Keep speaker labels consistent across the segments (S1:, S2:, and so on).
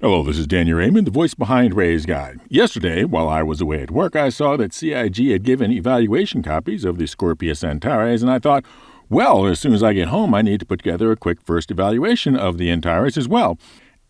S1: Hello, this is Daniel Raymond, the voice behind Ray's Guide. Yesterday, while I was away at work, I saw that CIG had given evaluation copies of the Scorpius Antares, and I thought, well, as soon as I get home, I need to put together a quick first evaluation of the Antares as well.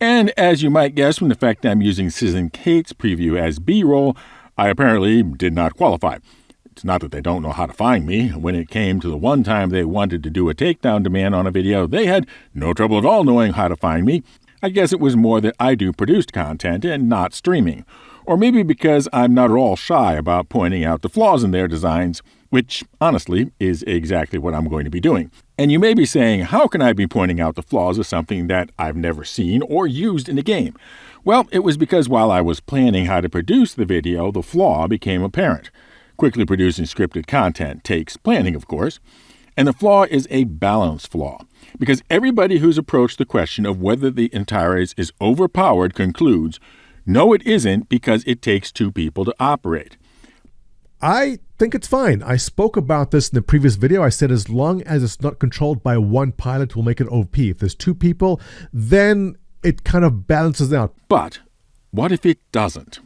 S1: And as you might guess from the fact I'm using Sis and Kate's preview as B-roll, I apparently did not qualify. It's not that they don't know how to find me. When it came to the one time they wanted to do a takedown demand on a video, they had no trouble at all knowing how to find me. I guess it was more that I do produced content and not streaming. Or maybe because I'm not at all shy about pointing out the flaws in their designs, which, honestly, is exactly what I'm going to be doing. And you may be saying, how can I be pointing out the flaws of something that I've never seen or used in a game? Well, it was because while I was planning how to produce the video, the flaw became apparent. Quickly producing scripted content takes planning, of course. And the flaw is a balance flaw, because everybody who's approached the question of whether the Antares is overpowered concludes, no, it isn't, because it takes two people to operate.
S2: I think it's fine. I spoke about this in the previous video. I said as long as it's not controlled by one pilot, we'll make it OP. If there's two people, then it kind of balances out.
S1: But what if it doesn't?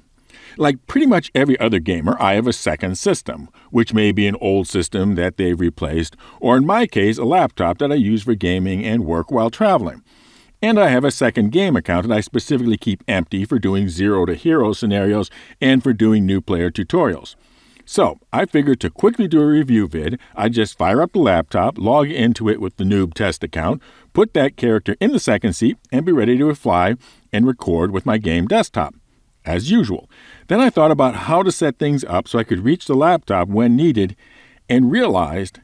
S1: Like pretty much every other gamer, I have a second system, which may be an old system that they've replaced, or in my case, a laptop that I use for gaming and work while traveling. And I have a second game account that I specifically keep empty for doing zero-to-hero scenarios and for doing new player tutorials. So, I figured to quickly do a review vid, I'd just fire up the laptop, log into it with the noob test account, put that character in the second seat, and be ready to fly and record with my game desktop. As usual. Then I thought about how to set things up so I could reach the laptop when needed and realized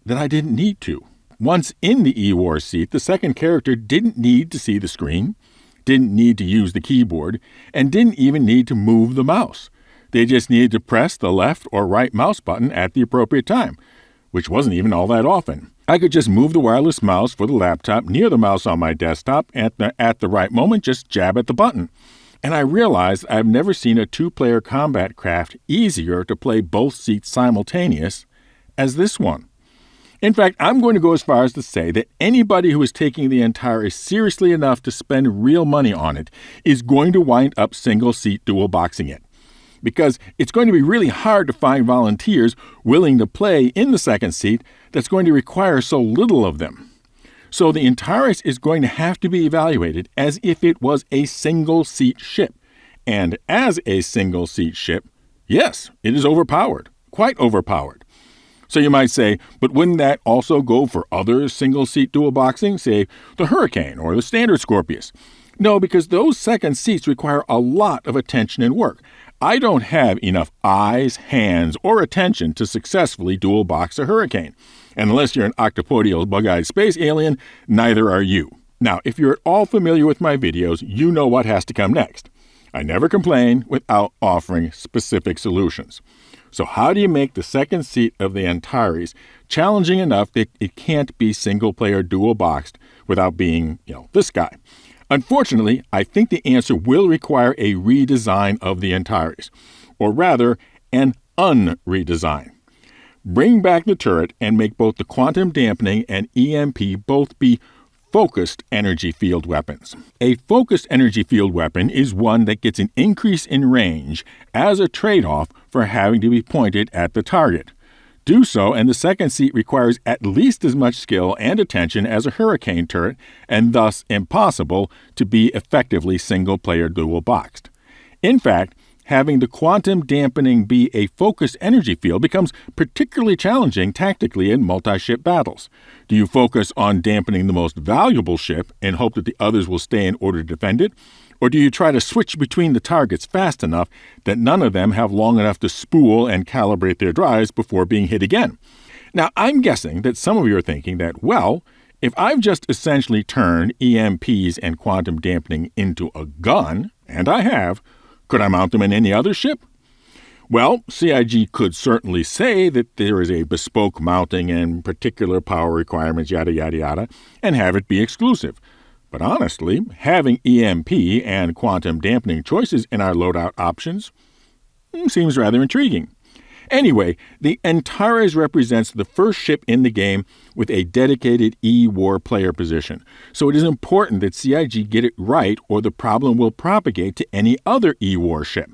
S1: that I didn't need to. Once in the E-War seat, the second character didn't need to see the screen, didn't need to use the keyboard, and didn't even need to move the mouse. They just needed to press the left or right mouse button at the appropriate time, which wasn't even all that often. I could just move the wireless mouse for the laptop near the mouse on my desktop, at the right moment, just jab at the button. And I realized I've never seen a two-player combat craft easier to play both seats simultaneous as this one. In fact, I'm going to go as far as to say that anybody who is taking the Antares seriously enough to spend real money on it is going to wind up single-seat dual boxing it. Because it's going to be really hard to find volunteers willing to play in the second seat that's going to require so little of them. So the Antares is going to have to be evaluated as if it was a single-seat ship. And as a single-seat ship, yes, it is overpowered, quite overpowered. So you might say, but wouldn't that also go for other single-seat dual boxing, say the Hurricane or the Standard Scorpius? No, because those second seats require a lot of attention and work. I don't have enough eyes, hands, or attention to successfully dual box a Hurricane. And unless you're an octopodial bug-eyed space alien, neither are you. Now, if you're at all familiar with my videos, you know what has to come next. I never complain without offering specific solutions. So how do you make the second seat of the Antares challenging enough that it can't be single-player dual-boxed without being, this guy? Unfortunately, I think the answer will require a redesign of the Antares, or rather, an unredesign. Bring back the turret and make both the quantum dampening and EMP both be focused energy field weapons. A focused energy field weapon is one that gets an increase in range as a trade-off for having to be pointed at the target. Do so, and the second seat requires at least as much skill and attention as a Hurricane turret, and thus impossible to be effectively single-player dual-boxed. In fact, having the quantum dampening be a focused energy field becomes particularly challenging tactically in multi-ship battles. Do you focus on dampening the most valuable ship and hope that the others will stay in order to defend it? Or do you try to switch between the targets fast enough that none of them have long enough to spool and calibrate their drives before being hit again? Now, I'm guessing that some of you are thinking that, well, if I've just essentially turned EMPs and quantum dampening into a gun, and I have, could I mount them in any other ship? Well, CIG could certainly say that there is a bespoke mounting and particular power requirements, yada, yada, yada, and have it be exclusive. But honestly, having EMP and quantum dampening choices in our loadout options seems rather intriguing. Anyway, the Antares represents the first ship in the game with a dedicated E-War player position. So it is important that CIG get it right or the problem will propagate to any other E-War ship.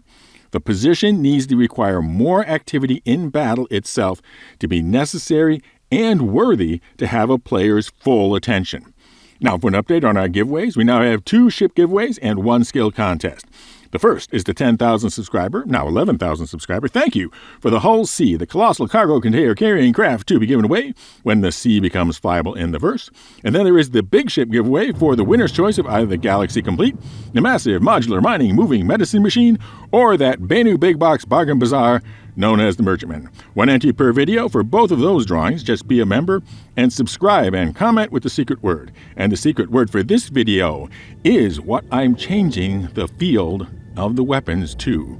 S1: The position needs to require more activity in battle itself to be necessary and worthy to have a player's full attention. Now, for an update on our giveaways, we now have 2 ship giveaways and 1 skill contest. The first is the 10,000 subscriber, now 11,000 subscriber. Thank you for the Hull C, the colossal cargo container carrying craft to be given away when the sea becomes flyable in the verse. And then there is the big ship giveaway for the winner's choice of either the Galaxy Complete, the massive modular mining moving medicine machine, or that Benu Big Box Bargain Bazaar known as the Merchantman. 1 entry per video for both of those drawings. Just be a member and subscribe and comment with the secret word. And the secret word for this video is what I'm changing the field of the weapons to.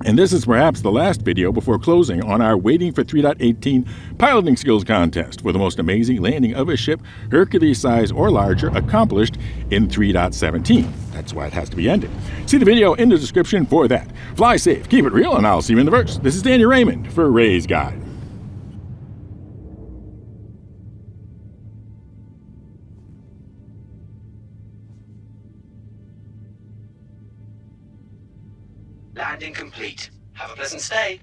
S1: And this is perhaps the last video before closing on our Waiting for 3.18 piloting skills contest for the most amazing landing of a ship, Hercules size or larger, accomplished in 3.17. That's why it has to be ended. See the video in the description for that. Fly safe, keep it real, and I'll see you in the verse. This is Danny Raymond for Ray's Guide.
S3: Landing complete. Have a pleasant stay.